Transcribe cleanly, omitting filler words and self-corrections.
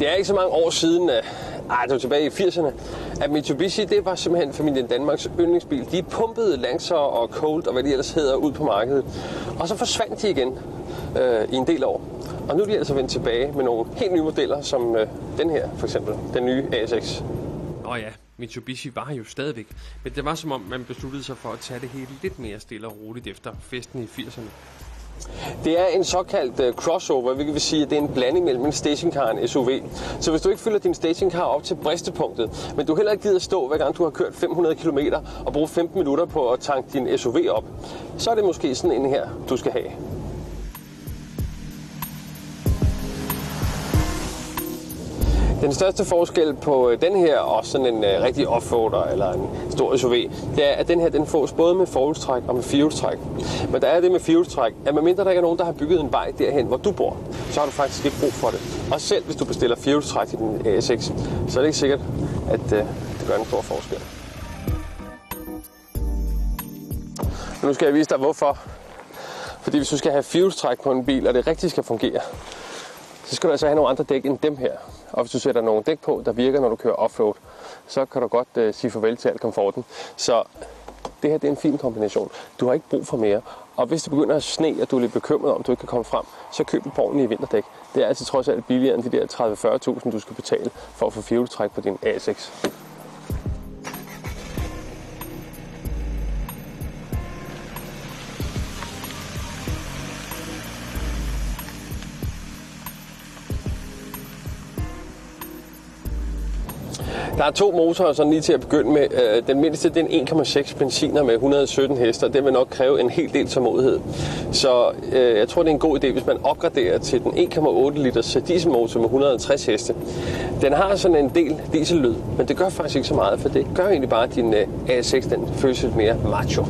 Det er ikke så mange år siden, det var tilbage i 80'erne, at Mitsubishi, det var simpelthen familien Danmarks yndlingsbil. De pumpede Lancer og Colt og hvad de ellers hedder ud på markedet. Og så forsvandt de igen i en del år. Og nu er de altså vendt tilbage med nogle helt nye modeller, som den her for eksempel, den nye ASX. Nå ja, Mitsubishi var jo stadigvæk, men det var som om man besluttede sig for at tage det hele lidt mere stille og roligt efter festen i 80'erne. Det er en såkaldt crossover, hvilket vil sige, at det er en blanding mellem en stationcar og en SUV. Så hvis du ikke fylder din stationcar op til bristepunktet, men du heller ikke gider stå, hver gang du har kørt 500 km og bruge 15 minutter på at tanke din SUV op, så er det måske sådan en her, du skal have. Den største forskel på den her og sådan en rigtig offroader eller en stor SUV, det er, at den her den fås både med forhjulstræk og med firehjulstræk. Men der er det med firehjulstræk, at medmindre der ikke er nogen, der har bygget en vej derhen, hvor du bor, så har du faktisk ikke brug for det. Og selv hvis du bestiller firehjulstræk i din ASX, så er det ikke sikkert, at det gør en stor forskel. Nu skal jeg vise dig hvorfor. Fordi hvis du skal have firehjulstræk på en bil, og det rigtig skal fungere, så skal du altså have nogle andre dæk end dem her. Og hvis du sætter nogle dæk på, der virker, når du kører offroad, så kan du godt sige farvel til al komforten. Så det her det er en fin kombination. Du har ikke brug for mere. Og hvis det begynder at sne, og du er lidt bekymret om, at du ikke kan komme frem, så køb et par ordentlige vinterdæk. Det er altså trods alt billigere end de der 30-40.000, du skal betale for at få firehjulstræk på din ASX. Der er to motorer sådan lige til at begynde med. Den mindste det er en 1,6 benziner med 117 heste, og det vil nok kræve en hel del tålmodighed. Så jeg tror, det er en god idé, hvis man opgraderer til den 1,8 liters dieselmotor med 150 heste. Den har sådan en del diesellyd, men det gør faktisk ikke så meget, for det gør egentlig bare, at din ASX den føles lidt mere macho.